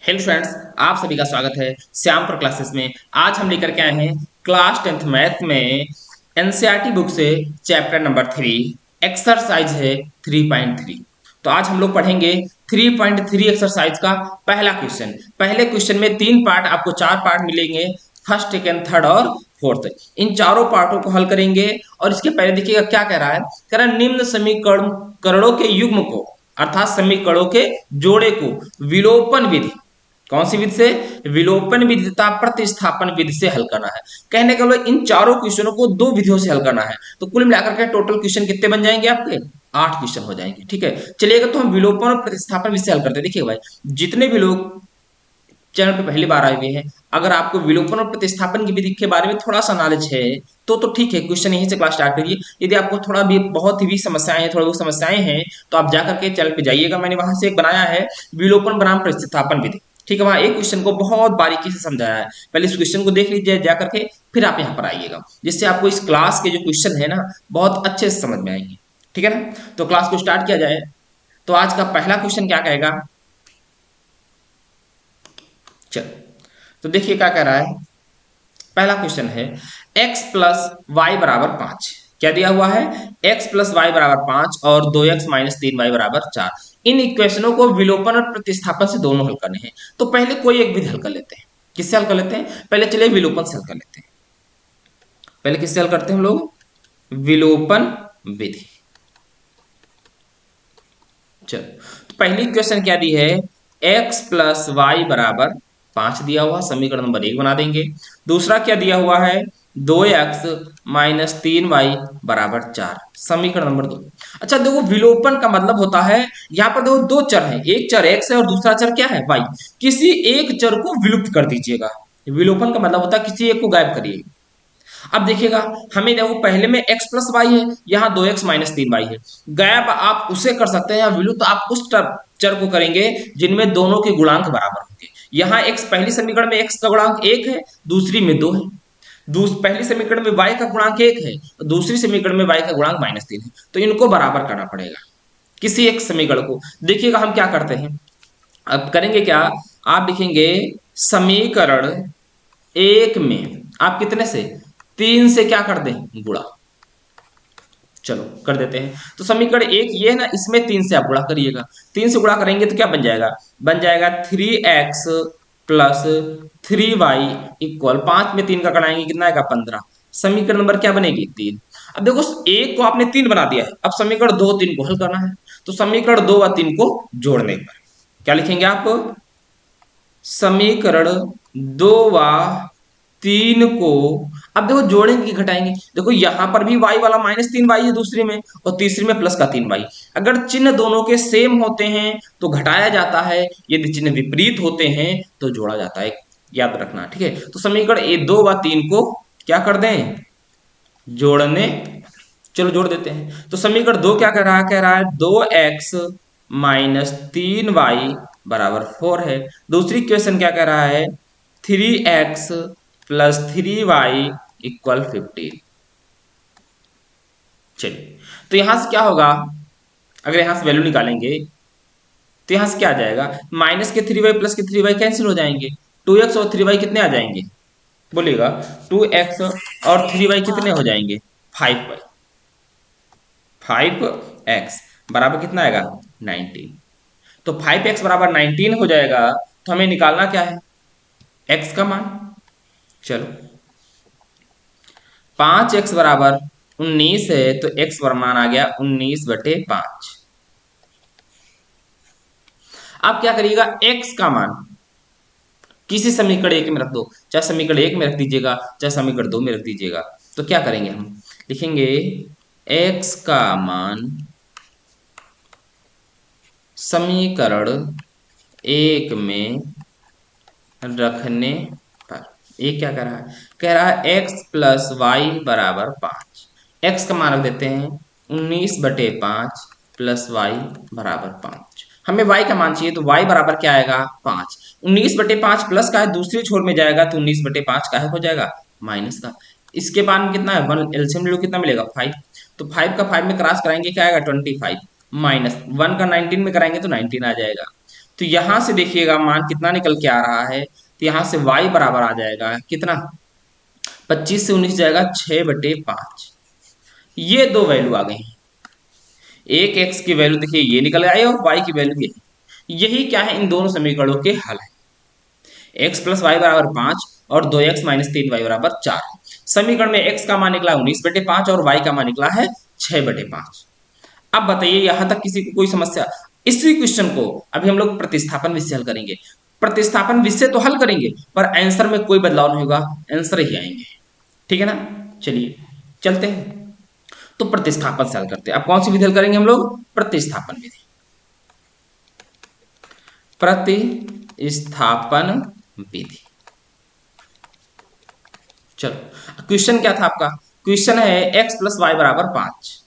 Hello friends, आप सभी का स्वागत है श्याम पर क्लासेस में। आज हम लेकर के आए हैं क्लास 10th मैथ में एनसीईआरटी बुक से चैप्टर नंबर 3 एक्सरसाइज है 3.3। तो आज हम लोग पढ़ेंगे 3.3 एक्सरसाइज का पहला क्वेश्चन। पहले क्वेश्चन में तीन पार्ट, आपको चार पार्ट मिलेंगे, फर्स्ट सेकेंड थर्ड और फोर्थ। इन चारों पार्टों को हल करेंगे। और इसके पहले देखिएगा क्या कह रहा है। कह रहा है निम्न समीकरणों के युग्म को अर्थात समीकरणों के जोड़े को विलोपन विधि, कौन सी विधि से? विलोपन विधि तथा प्रतिस्थापन विधि से हल करना है। कहने का मतलब इन चारों क्वेश्चनों को दो विधियों से हल करना है। तो कुल मिलाकर के टोटल क्वेश्चन कितने बन जाएंगे आपके? 8 क्वेश्चन हो जाएंगे। ठीक है, चलिएगा तो हम विलोपन और प्रतिस्थापन विधि से हल करते हैं। देखिए भाई, जितने भी लोग चैनल पे पहली बार आए हुए हैं, अगर आपको विलोपन और प्रतिस्थापन की विधि के बारे में थोड़ा सा नॉलेज है तो ठीक है, क्वेश्चन यहीं से क्लास स्टार्ट करिए। यदि आपको थोड़ा भी बहुत ही भी समस्याएं हैं, थोड़ी बहुत समस्याएं हैं, तो आप जाकर के चैनल पे जाइएगा। मैंने वहां से एक बनाया है विलोपन बनाम प्रतिस्थापन विधि। ठीक है, वहां एक क्वेश्चन को बहुत बारीकी से समझाया है। पहले इस क्वेश्चन को देख लीजिए जाकर के, फिर आप यहाँ पर आइएगा, जिससे आपको इस क्लास के जो क्वेश्चन है ना बहुत अच्छे से समझ में आएंगे। ठीक है ना, तो क्लास को स्टार्ट किया जाए। तो आज का पहला क्वेश्चन क्या कहेगा, चलो तो देखिए क्या कह रहा है। पहला क्वेश्चन है x प्लस वाई बराबर 5। क्या दिया हुआ है? x प्लस वाई बराबर 5 और 2x माइनस 3y बराबर 4। इन इक्वेशनों को विलोपन और प्रतिस्थापन से दोनों हल करने हैं। तो पहले कोई एक विधि हल कर लेते हैं। किससे हल कर लेते हैं? पहले चलिए विलोपन से हल कर लेते हैं। पहले किससे हल करते हैं हम लोग? विलोपन विधि। चलो, तो पहली इक्वेशन क्या दी है? x प्लस वाई बराबर 5 दिया हुआ, समीकरण नंबर 1 बना देंगे। दूसरा क्या दिया हुआ है? 2x माइनस 3y बराबर 4, समीकरण नंबर 2। अच्छा देखो, विलोपन का मतलब होता है, यहाँ पर देखो दो चर हैं, एक चर x है और दूसरा चर क्या है? y। किसी एक चर को विलुप्त कर दीजिएगा। विलोपन का मतलब होता है किसी एक को गायब करिए। अब देखिएगा, हमें देखो पहले में x प्लस वाई है, यहाँ 2x माइनस 3y है। गायब आप उसे कर सकते हैं या विलुप्त आप उस चर को करेंगे जिनमें दोनों के गुणांक बराबर होंगे। यहाँ x, पहली समीकरण में x का गुणांक 1 है, दूसरी में 2 है। पहली समीकरण में y का गुणांक 1 है, दूसरी समीकरण में y का गुणांक -3 है। तो इनको बराबर करना पड़ेगा किसी एक समीकरण को। देखिएगा हम क्या करते हैं, अब करेंगे क्या, आप लिखेंगे समीकरण 1 में आप कितने से? 3 से क्या कर दें? गुणा। चलो कर देते हैं। तो समीकरण 1 ये है ना, इसमें 3 से आप गुणा करिएगा। 3 से गुणा करेंगे तो क्या बन जाएगा? बन जाएगा 3x प्लस 3y इक्वल 5 में 3 का कराएंगे कितना आएगा? 15। समीकरण नंबर क्या बनेगी? 3। अब देखो, एक को आपने 3 बना दिया है, अब समीकरण 2 3 को हल करना है। तो समीकरण 2 व 3 को जोड़ने पर क्या लिखेंगे आप? समीकरण 2 व 3 को अब देखो जोड़ेंगे कि घटाएंगे। देखो यहां पर भी y वाला -3y है दूसरी में, और तीसरी में प्लस का 3y। अगर चिन्ह दोनों के सेम होते हैं तो घटाया जाता है, यदि चिन्ह विपरीत होते हैं तो जोड़ा जाता है। याद रखना, ठीक है। तो समीकरण 2 व 3 को क्या कर दें? जोड़ने। चलो जोड़ देते हैं। तो समीकरण 2 क्या कह रहा है? कह रहा है 2x माइनस 3y बराबर 4 है। दूसरी क्वेश्चन क्या कह रहा है? 3x plus 3y equal 15। चलिए, तो यहां से क्या होगा, अगर यहां से वैल्यू निकालेंगे तो यहां से क्या आ जाएगा? माइनस के 3y प्लस के 3y कैंसिल हो जाएंगे। 2x और 3y कितने आ जाएंगे? बोलिएगा। 2x और 3y कितने हो जाएंगे? 5y। 5x बराबर कितना आएगा? 19। तो 5x बराबर 19 हो जाएगा। तो हमें निकालना क्या है? x का मान। चलो, 5x बराबर 19 है, तो x पर मान आ गया 19/5। अब क्या करिएगा? x का मान किसी समीकरण 1 में रख दो, चाहे समीकरण 1 में रख दीजिएगा, चाहे समीकरण 2 में रख दीजिएगा। तो क्या करेंगे, हम लिखेंगे x का मान समीकरण 1 में रखने पर। ये क्या कह रहा है? कह रहा है x प्लस वाई बराबर 5। x का मान रख देते हैं 19/5 प्लस वाई बराबर 5। हमें y का मान चाहिए, तो y बराबर क्या आएगा? 5। 19/5 प्लस का है, दूसरी छोर में जाएगा तो 19/5 का है हो जाएगा माइनस का। इसके बाद में कितना है? 1 एलसीएम ले लो, कितना मिलेगा? 5। तो 5 का 5 में क्रॉस कराएंगे क्या आएगा? 25। माइनस 1 का 19 में कराएंगे तो 19 आ जाएगा। तो यहां से देखिएगा मान कितना निकल के आ रहा है, तो यहां से y बराबर आ जाएगा कितना, 25 से 19 जाएगा 6/5। ये दो वैल्यू आ गई। एक x की वैल्यू देखिए ये निकल आई और y की वैल्यू यही क्या है, इन दोनों समीकरणों के हल है। x प्लस वाई बराबर 5 और 2x माइनस 3y बराबर 4। समीकरण में x का मान निकला 19/5 और y का मान निकला है 6/5। अब बताइए यहां तक किसी को कोई समस्या? इसी क्वेश्चन को अभी हम लोग प्रतिस्थापन विधि से हल करेंगे। प्रतिस्थापन विधि से तो हल करेंगे पर आंसर में कोई बदलाव नहीं होगा, आंसर ही आएंगे। ठीक है ना, चलिए चलते हैं तो प्रतिस्थापन से हल करते हैं। अब कौन सी विधि हल करेंगे हम लोग? प्रतिस्थापन विधि। प्रतिस्थापन विधि। चलो क्वेश्चन क्या था आपका? क्वेश्चन है x प्लस वाई बराबर 5।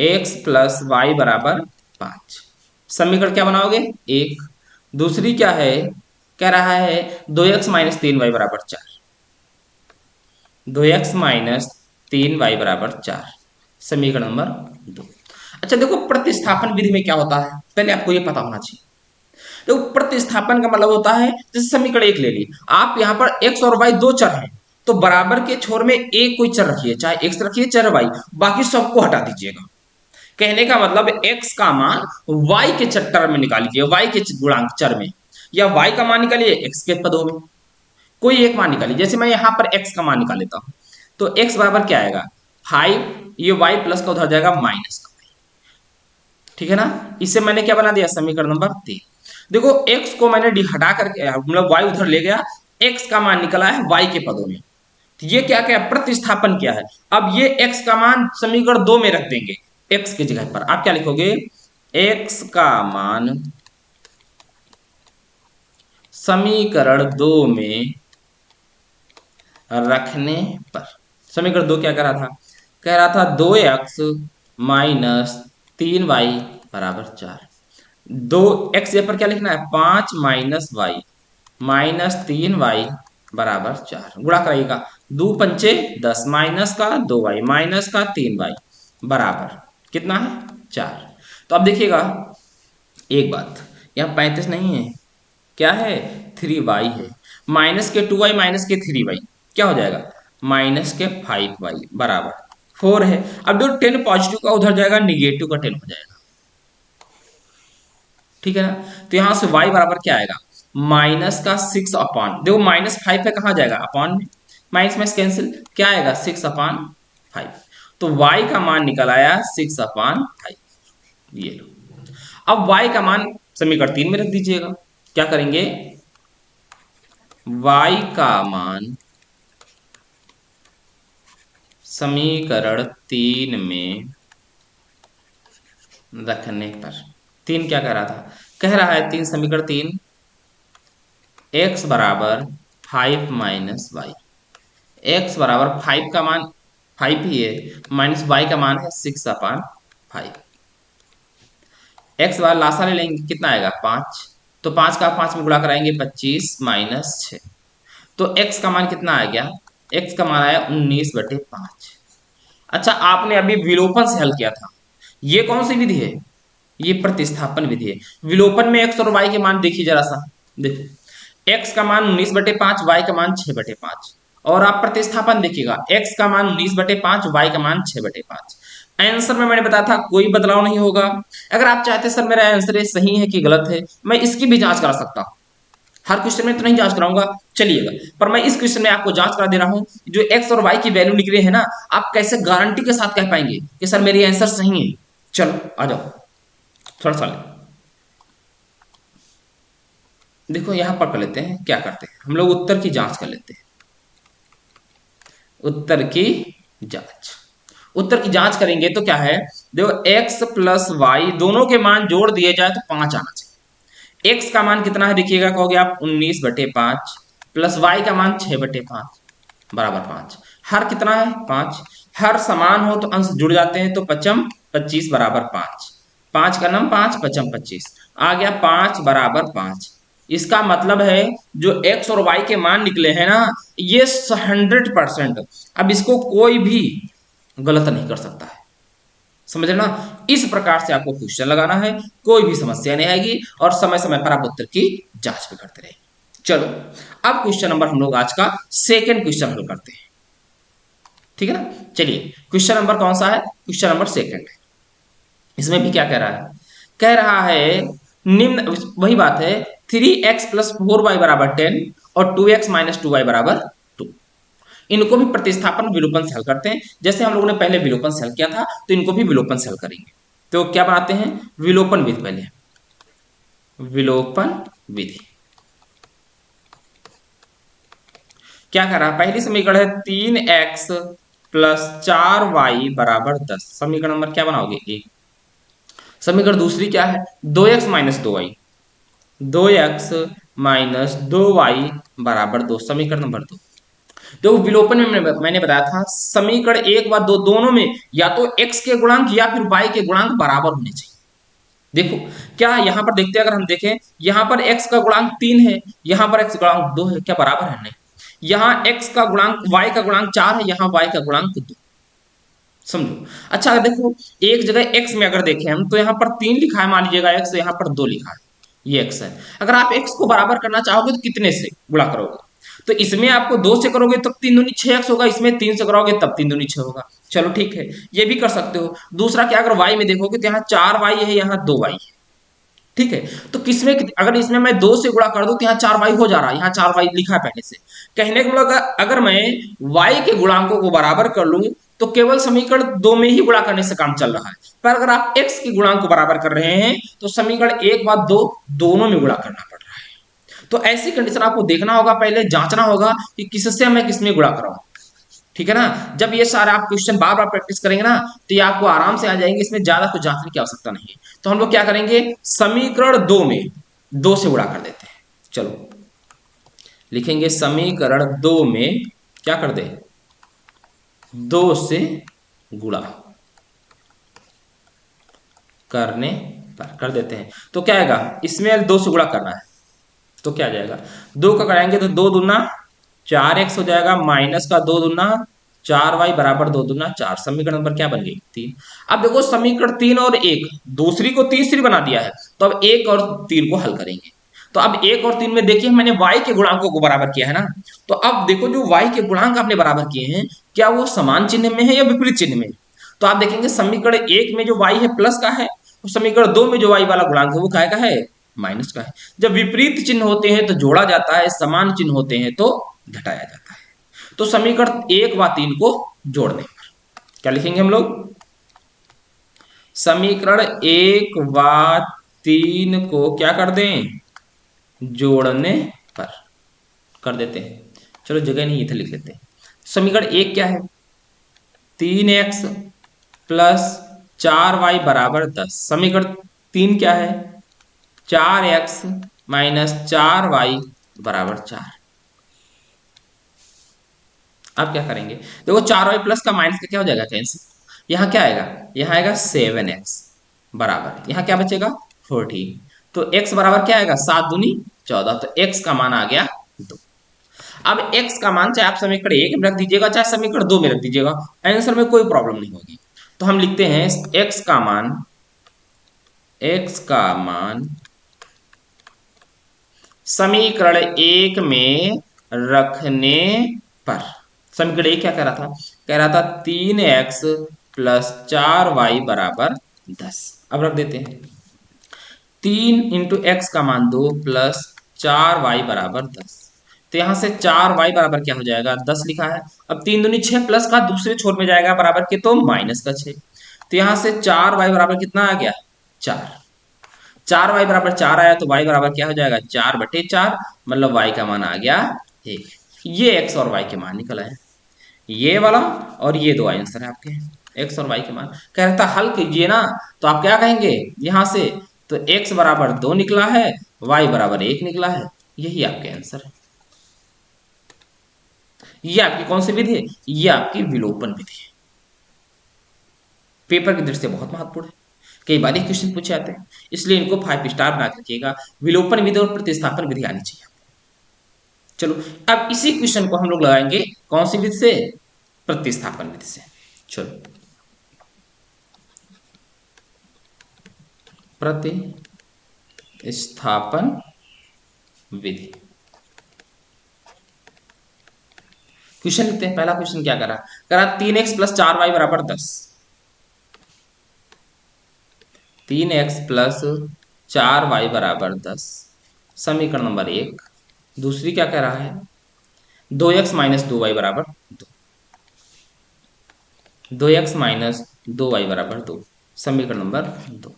x प्लस वाई बराबर 5। समीकरण क्या बनाओगे? एक। दूसरी क्या है, कह रहा है 2x माइनस 3y बराबर 4। 2x माइनस 3y बराबर 4, समीकरण नंबर 2। अच्छा देखो प्रतिस्थापन विधि में क्या होता है, पहले आपको ये पता होना चाहिए। देखो प्रतिस्थापन का मतलब होता है, जैसे समीकरण एक ले ली आप, यहाँ पर x और y दो चर हैं, तो बराबर के छोर में एक कोई चर रखिए, चाहे x रखिए चाहे y, बाकी सबको हटा दीजिएगा। कहने का मतलब x का मान y के चर में निकालिए, y के गुणांक चर में, या y का मान निकालिए x के पदों में, कोई एक मान निकालिए। जैसे मैं यहाँ पर x का मान निकाल लेता हूँ, तो x बराबर क्या आएगा 5, ये y प्लस का उधर जाएगा माइनस का। ठीक है ना, इसे मैंने क्या बना दिया, समीकरण नंबर 3। देखो x को मैंने हटा करके मतलब y उधर ले गया, x का मान निकला है y के पदों में। तो ये क्या क्या प्रतिस्थापन क्या है? अब ये x का मान समीकरण 2 में रख देंगे, x की जगह पर आप क्या लिखोगे, x का मान समीकरण 2 में रखने पर, समीकरण 2 क्या कह रहा था, कह रहा था 2x माइनस 3y बराबर 4। 2x पर क्या लिखना है, 5 माइनस वाई माइनस 3y बराबर 4। गुणा कराइएगा, 2 पंचे 10 माइनस का 2y माइनस का 3y बराबर कितना है 4। तो अब देखिएगा एक बात, यहाँ 35 नहीं है, क्या है 3y है, माइनस के 2y माइनस के 3y क्या हो जाएगा, माइनस के 5y बराबर 4 है। अब जो 10 पॉजिटिव का उधर जाएगा, निगेटिव का 10 हो जाएगा। ठीक है ना, तो यहां से y बराबर क्या आएगा, माइनस का 6 अपॉन, देखो माइनस 5 है कहां जाएगा, अपॉन में, माइनस में कैंसिल, क्या आएगा 6 अपॉन 5। तो y का मान निकल आया 6 अपॉन 5। ये लो, अब y का मान समीकरण 3 में रख दीजिएगा। क्या करेंगे, y का मान समीकरण 3 में रखने पर, 3 क्या कह रहा था, कह रहा है 3 समीकरण 3 x बराबर 5 माइनस वाई, एक्स बराबर 5 का मान 5 ही है, माइनस वाई का मान है 6 अपॉन 5। एक्स बार लासा ले लेंगे, कितना आएगा 5, तो 5 का 5 में गुणा कराएंगे 25 माइनस 6, तो x का मान कितना आ गया, x का मान आया 19/5। अच्छा आपने अभी विलोपन से हल किया था, ये कौन सी विधि है, ये प्रतिस्थापन विधि है। विलोपन में x और y के मान देखिए जरा सा, देखो x का मान 19/5, y का मान 6/5, और आप प्रतिस्थापन देखिएगा x का मान 19/5, y का मान 6/5। आंसर में मैंने बताया था कोई बदलाव नहीं होगा। अगर आप चाहते सर मेरा आंसर ये सही है कि गलत है, मैं इसकी भी जांच करा सकता हूँ, हर क्वेश्चन में तो नहीं जांच कराऊंगा चलिएगा, पर मैं इस क्वेश्चन में आपको जांच करा दे रहा हूँ। जो x और y की वैल्यू निकले है ना, आप कैसे गारंटी के साथ कह पाएंगे कि सर मेरी आंसर सही है। चलो आ जाओ थोड़ा सा देखो यहां पर कर लेते हैं, क्या करते हैं हम लोग उत्तर की जांच कर लेते हैं। उत्तर की जांच, उत्तर की जांच करेंगे तो क्या है, देखो x प्लस वाई दोनों के मान जोड़ दिए जाए तो 5 आना चाहिए। x का मान कितना है देखिएगा, कहोगे आप 19/5 प्लस y का मान 6/5 बराबर 5। हर कितना है 5, हर समान हो तो अंश जुड़ जाते हैं, तो 5 25 बराबर 5, 5 का नाम 5 5 25 आ गया, 5 बराबर 5। इसका मतलब है जो x और y के मान निकले हैं ना, ये 100%, अब इसको कोई भी गलत नहीं कर सकता है। समझ रहे ना। इस प्रकार से आपको क्वेश्चन लगाना है, कोई भी समस्या नहीं आएगी और समय समय पर आप उत्तर की जांच भी करते रहेंगे। चलो अब क्वेश्चन नंबर हम लोग आज का सेकेंड क्वेश्चन हल करते हैं, ठीक है ना। चलिए क्वेश्चन नंबर कौन सा है, क्वेश्चन नंबर सेकेंड। इसमें भी क्या कह रहा है, कह रहा है निम्न, वही बात है, 3x + 4y = 10 और 2x - 2y = 2। इनको भी प्रतिस्थापन विलोपन से हल करते हैं। जैसे हम लोगों ने पहले विलोपन से हल किया था, तो इनको भी विलोपन से हल करेंगे। तो क्या बनाते हैं, विलोपन विधि। पहले विलोपन विधि क्या कर रहा है, पहली समीकरण है 3x + 4y = 10। समीकरण नंबर क्या बनाओगे, एक। समीकरण दूसरी क्या है, 2x - 2y, 2x - 2y = 2। समीकरण नंबर 2। तो विलोपन में मैंने बताया था समीकरण एक व दो दोनों में या तो x के गुणांक या फिर y के गुणांक बराबर होने चाहिए। देखो क्या यहाँ पर देखते हैं, अगर हम देखें यहाँ पर x का गुणांक 3 है, यहाँ पर x गुणांक 2 है, क्या बराबर है, नहीं। यहाँ x का गुणांक y का गुणांक 4 है, यहाँ y का गुणांक 2। समझो। अच्छा अगर देखो एक जगह x में अगर देखें हम, तो यहाँ पर 3 लिखा है, मान लीजिएगा x, यहाँ पर 2 लिखा है, ये x है। अगर आप x को बराबर करना चाहोगे तो कितने से गुणा करोगे, तो इसमें आपको 2 से करोगे तब 3 दूनी 6x होगा, इसमें 3 से करोगे तब 3 दूनी 6 होगा। चलो ठीक है, ये भी कर सकते हो। दूसरा क्या, अगर y में देखोगे तो यहाँ 4y है, यहाँ 2y है, ठीक है। तो किसमें, अगर इसमें मैं 2 से गुणा कर दूं तो यहाँ 4y हो जा रहा है, यहाँ 4y लिखा है पहले से। कहने का मतलब अगर मैं y के गुणांकों को बराबर कर लूं तो केवल समीकरण 2 में ही गुणा करने से काम चल रहा है। पर अगर आप x के गुणांक को बराबर कर रहे हैं तो समीकरण 1 व 2 दोनों में गुणा करना पड़ रहा है। तो ऐसी कंडीशन आपको देखना होगा, पहले जांचना होगा कि किससे मैं किसमें गुणा कराऊं, ठीक है ना। जब ये सारे आप क्वेश्चन बार बार प्रैक्टिस करेंगे ना, तो ये आपको आराम से आ जाएंगे, इसमें ज्यादा कुछ जांचने की आवश्यकता नहीं है। तो हम लोग क्या करेंगे, समीकरण 2 में 2 से गुणा कर देते हैं। चलो लिखेंगे समीकरण 2 में क्या कर दे, 2 से गुणा करने पर कर देते हैं। तो क्या आएगा, इसमें 2 से गुणा करना है तो क्या आ जाएगा, 2 का कराएंगे तो 2 दूना 4x हो जाएगा, माइनस का 2 दूना 4y = 2 दूना 4। समीकरण नंबर क्या बन गई, 3। अब देखो समीकरण 3 और 1 दूसरी को तीसरी बना दिया है, तो अब 1 और 3 को हल करेंगे। तो अब 1 और 3 में देखिए मैंने y के गुणांकों को बराबर किया है ना। तो अब देखो जो y के गुणांक आपने बराबर किए हैं, क्या वो समान चिन्ह में है या विपरीत चिन्ह में। तो आप देखेंगे समीकरण 1 में जो y है प्लस का है, और समीकरण 2 में जो y वाला गुणांक है वो काय का है, माइनस का है। जब विपरीत चिन्ह होते हैं तो जोड़ा जाता है, समान चिन्ह होते हैं तो घटाया जाता है। तो समीकरण 1 व 3 को जोड़ने पर क्या लिखेंगे हम लोग, समीकरण 1 व 3 को क्या कर दें, जोड़ने पर कर देते हैं। चलो जगह नहीं इधर लिख लेते हैं। समीकरण 1 क्या है, 3x + 4y = 10। समीकरण 3 क्या है, 4x - 4y = 4। अब क्या करेंगे, देखो 4y प्लस का माइनस का क्या हो जाएगा, कैंसिल। यहाँ क्या आएगा, यहाँ आएगा 7x बराबर, यहाँ क्या बचेगा 14। तो x बराबर क्या आएगा, 7 दूनी 14, तो x का मान आ गया 2। अब x का मान चाहे आप समीकरण 1 में रख दीजिएगा चाहे समीकरण 2 में रख दीजिएगा, आंसर में कोई प्रॉब्लम नहीं होगी। तो हम लिखते हैं x का मान समीकरण 1 में रखने पर। समीकरण 1 क्या कह रहा था, कह रहा था 3x + 4y = 10। अब रख देते हैं 3 × x का मान 2 + 4y = 10। तो यहां से 4y बराबर क्या हो जाएगा, 10 लिखा है। अब 3 दूनी 6 प्लस का दूसरे छोर में जाएगा बराबर के, तो माइनस का 6। तो यहां से 4y बराबर कितना आ गया, 4। 4y = 4 आया तो y बराबर क्या हो जाएगा, 4/4, मतलब y का मान आ गया 1। ये x और y के मान निकल आए, ये वाला और ये दो आंसर है आपके, x और y के मान। कह रहा था हल कीजिए ना, तो आप क्या कहेंगे यहां से, तो x = 2 निकला है, y = 1 निकला है, यही आपके आंसर है। ये आपकी कौन सी विधि है, ये आपकी विलोपन विधि है। पेपर की दृष्टि से बहुत महत्वपूर्ण है, कई बार क्वेश्चन पूछे जाते हैं, इसलिए इनको 5 स्टार बना के रखिएगा। विलोपन विधि और प्रतिस्थापन विधि आनी चाहिए। चलो अब इसी क्वेश्चन को हम लोग लगाएंगे कौन सी विधि से, प्रतिस्थापन विधि से। चलो प्रतिस्थापन विधि। क्वेश्चन लिखते हैं। पहला क्वेश्चन क्या करा, 3x प्लस 4y बराबर 10। 3x प्लस 4y बराबर 10, समीकरण नंबर 1। दूसरी क्या कह रहा है, 2x माइनस 2y बराबर 2। 2x माइनस 2y बराबर 2, समीकरण नंबर 2।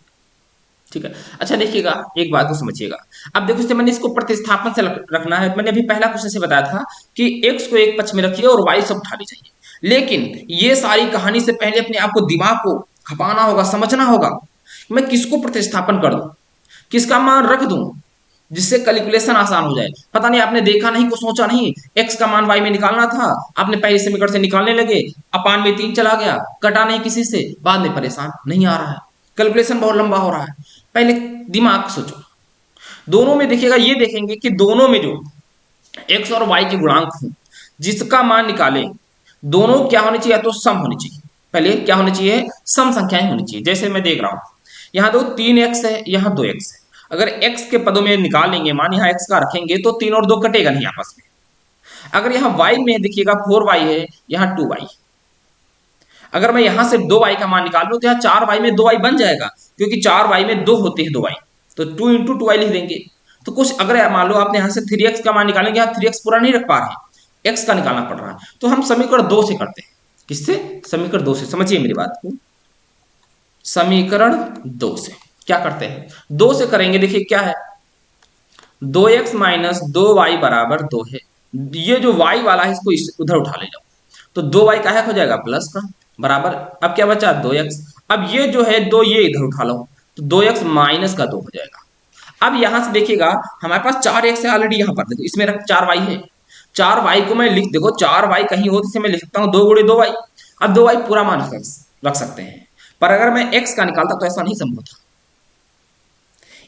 ठीक है। अच्छा देखिएगा, एक बात को समझिएगा। अब देखो, मैंने इसको प्रतिस्थापन से रखना है। मैंने अभी पहला क्वेश्चन से बताया था कि x को एक पक्ष में रखिए और y सब उठानी चाहिए। लेकिन ये सारी कहानी से पहले अपने आप को, दिमाग को खपाना होगा, समझना होगा मैं किसको प्रतिस्थापन कर दूं, किसका मान रख दूं, जिससे कैलकुलेशन आसान हो जाए। पता नहीं आपने देखा नहीं, को सोचा नहीं, x का मान y में निकालना था, आपने पहले समीकरण से निकालने लगे, अपान में 3 चला गया, कटा नहीं किसी से, बाद में परेशान, नहीं आ रहा है, कैलकुलेशन बहुत लंबा हो रहा है। पहले दिमाग सोचो। दोनों में देखिएगा, ये देखेंगे कि दोनों में जो x और y के गुणांक हो, जिसका मान निकाले, दोनों क्या होनी चाहिए, या तो सम होनी चाहिए। पहले क्या होनी चाहिए, सम संख्याएं होनी चाहिए। जैसे मैं देख रहा हूं, यहाँ दो 3x है, यहाँ 2x है। अगर x के पदों में निकालेंगे मान, यहाँ x का रखेंगे तो 3 और 2 कटेगा नहीं आपस में। अगर यहाँ y में देखिएगा 4y है, यहाँ 2y। अगर मैं यहां से 2y का मान निकाल लूं तो यहाँ 4y में 2y बन जाएगा, क्योंकि 4y में 2 होते हैं 2y, तो 2 इंटू 2y लिख देंगे। तो कुछ अगर मान लो आपने यहाँ से 3x का मान निकालेंगे, यहाँ 3x पूरा नहीं रख पा रहे, x का निकालना पड़ रहा है, तो हम समीकरण 2 से करते हैं। किससे, समीकरण 2 से। समझिए मेरी बात को, समीकरण 2 से क्या करते हैं, 2 से करेंगे। देखिए क्या है, 2x माइनस 2y बराबर 2 है। ये जो y वाला है इसको उधर उठा ले जाओ, तो 2y का हो जाएगा प्लस का, बराबर, अब क्या बचा 2x। अब ये जो है 2 ये इधर उठा लो, तो 2x माइनस का 2 हो जाएगा। अब यहां से देखिएगा हमारे पास 4x है ऑलरेडी, यहाँ पर देखो इसमें 4y है। 4y को मैं लिख, देखो 4y कहीं हो तो इसे मैं लिख सकता हूँ 2 गुणे 2y। अब 2y पूरा मान रख सकते हैं, पर अगर मैं x का निकालता तो ऐसा नहीं संभव था।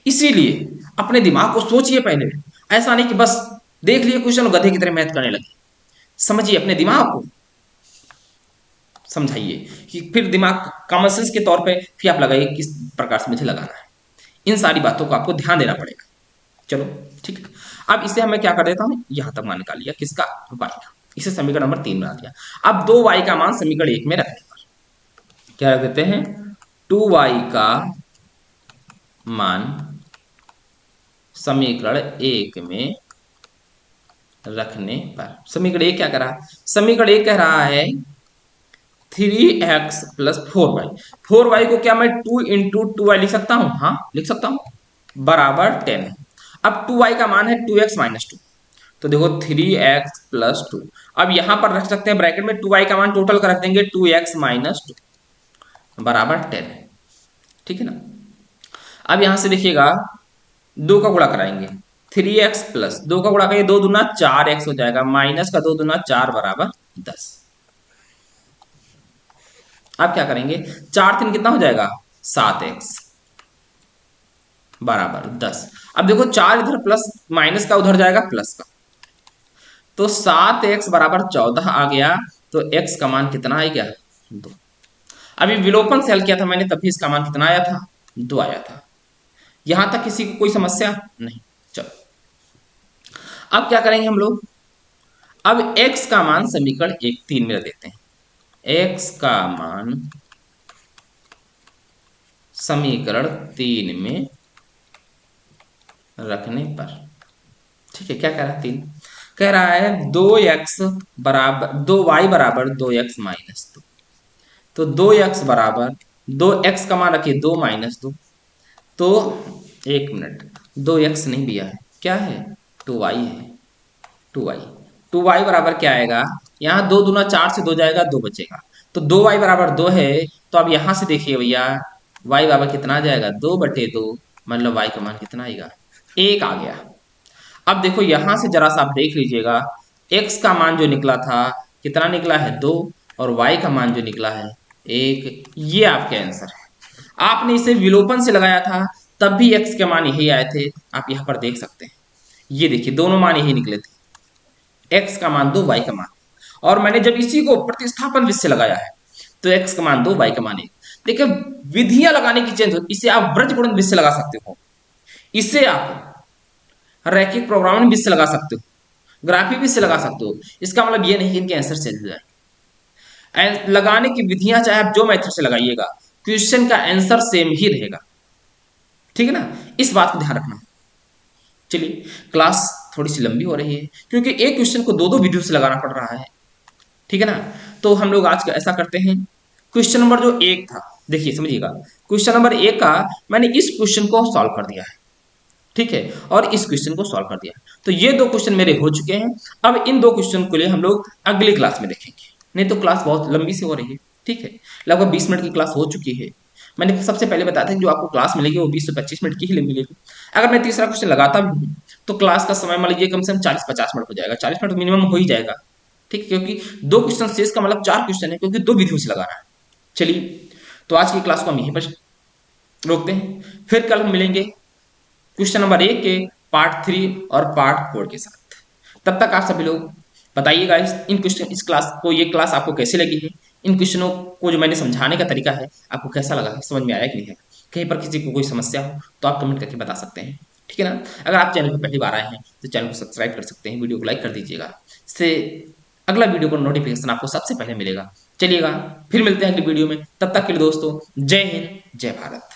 इसीलिए अपने दिमाग को सोचिए पहले, ऐसा नहीं कि बस देख लिए क्वेश्चन गधे की तरह मैथ करने लगे। समझिए, अपने दिमाग को समझाइए कि फिर दिमाग कॉमन सेंस के तौर पे फिर आप लगाइए किस प्रकार से मुझे लगाना है। इन सारी बातों को आपको ध्यान देना पड़ेगा। चलो ठीक है। अब इसे मैं क्या कर देता हूं, यहां तक मान निकाल लिया, किसका, y का। इसे समीकरण नंबर 3 बना दिया। अब 2y का मान समीकरण 1 में रखने पर क्या रख देते हैं, 2y का मान समीकरण 1 में रखने पर, समीकरण 1 क्या कह रहा है, समीकरण 1 कह रहा है 3x प्लस 4y। 4y को क्या मैं 2 इंटू 2y लिख सकता हूं, हाँ लिख सकता हूं, बराबर 10 है। अब 2y का मान है 2x माइनस 2, तो देखो 3x प्लस 2। अब यहां पर रख सकते हैं ब्रैकेट में 2y का मान टोटल का रख देंगे 2x माइनस 2 बराबर 10 है। ठीक है ना। अब यहां से देखिएगा 2 का गुणा कराएंगे, 3x प्लस 2 का गुणा करेंगे, 2 दूना 4x हो जाएगा, माइनस का 2 दूना 4 बराबर 10। अब क्या करेंगे, 4 3 कितना हो जाएगा, 7x बराबर 10। अब देखो 4 इधर प्लस, माइनस का उधर जाएगा प्लस का, तो 7x बराबर 14 आ गया। तो x का मान कितना आ गया, 2। अभी विलोपन से हल किया था मैंने, तभी इसका मान कितना आया था, 2 आया था। यहां तक किसी को कोई समस्या नहीं। चलो अब क्या करेंगे हम लोग, अब x का मान समीकरण 3 में देते हैं। x का मान समीकरण 3 में रखने पर, ठीक है, क्या कह रहा है, 3 कह रहा है 2x बराबर 2y बराबर 2x माइनस 2। तो 2x बराबर 2x का मान रखिए 2 माइनस 2, तो 1 मिनट, 2x नहीं दिया है, क्या है 2y है, 2y। 2y बराबर क्या आएगा, यहाँ 2 दूना 4 से 2 जाएगा, 2 बचेगा, तो 2y बराबर 2 है। तो अब यहां से देखिए भैया y बराबर कितना आ जाएगा, 2/2, मतलब y का मान कितना आएगा, 1 आ गया। अब देखो यहां से जरा सा आप देख लीजिएगा, x का मान जो निकला था कितना निकला है, 2, और y का मान जो निकला है 1। ये आपके आंसर है। आपने इसे विलोपन से लगाया था तब भी x के मान यही आए थे, आप यहाँ पर देख सकते हैं। ये देखिए दोनों मान यही निकले थे, x का मान 2, y का मान। और मैंने जब इसी को प्रतिस्थापन विधि से लगाया है तो x का मान 2, y का मान 1। देखिए विधियां लगाने की चेंज होती, इसे आप वृत्त गुणन विधि से लगा सकते हो, इसे आप रैखिक प्रोग्रामिंग विधि से लगा सकते हो, ग्राफी विधि से लगा सकते हो। इसका मतलब ये नहीं कि इनके आंसर चेंज हो जाए। लगाने की विधियां चाहे आप जो मेथड से लगाइएगा, क्वेश्चन का आंसर सेम ही रहेगा। ठीक है ना, इस बात को ध्यान रखना। चलिए क्लास थोड़ी सी लंबी हो रही है क्योंकि एक क्वेश्चन को दो दो विधियों से लगाना पड़ रहा है। ठीक है ना, तो हम लोग आज ऐसा करते हैं, क्वेश्चन नंबर जो एक था, देखिए समझिएगा, क्वेश्चन नंबर एक का मैंने इस क्वेश्चन को सॉल्व कर दिया है। ठीक है, और इस क्वेश्चन को सॉल्व कर दिया है, तो ये दो क्वेश्चन मेरे हो चुके हैं। अब इन दो क्वेश्चन के लिए हम लोग अगली क्लास में देखेंगे, नहीं तो क्लास बहुत लंबी सी हो रही है। ठीक है, लगभग 20 मिनट की क्लास हो चुकी है। मैंने सबसे पहले बताया था कि जो आपको क्लास मिलेगी वो 20 से 25 मिनट की ही मिलेगी। अगर मैं तीसरा क्वेश्चन लगाता भी हूँ तो क्लास का समय मान लीजिए कम से कम 40-50 मिनट हो जाएगा, 40 मिनट मिनिमम हो ही जाएगा। ठीक है, क्योंकि दो क्वेश्चन शेष का मतलब 4 क्वेश्चन है, क्योंकि दो विधियों से लगाना है। चलिए, तो आज की क्लास को हम यहीं पर रोकते हैं, फिर कल हम मिलेंगे क्वेश्चन नंबर एक के पार्ट 3 और पार्ट 4 के साथ। तब तक आप सभी लोग बताइएगा इन क्वेश्चन, इस क्लास को, ये क्लास आपको कैसे लगी है, इन क्वेश्चनों को जो मैंने समझाने का तरीका है आपको कैसा लगा है, समझ में आया कि नहीं है। कहीं पर किसी को कोई समस्या हो तो आप कमेंट करके बता सकते हैं। ठीक है ना, अगर आप चैनल पर पहली बार आए हैं तो चैनल को सब्सक्राइब कर सकते हैं, वीडियो को लाइक कर दीजिएगा, इससे अगला वीडियो का नोटिफिकेशन आपको सबसे पहले मिलेगा। चलिएगा, फिर मिलते हैं अगली वीडियो में, तब तक के लिए दोस्तों जय हिंद जय भारत।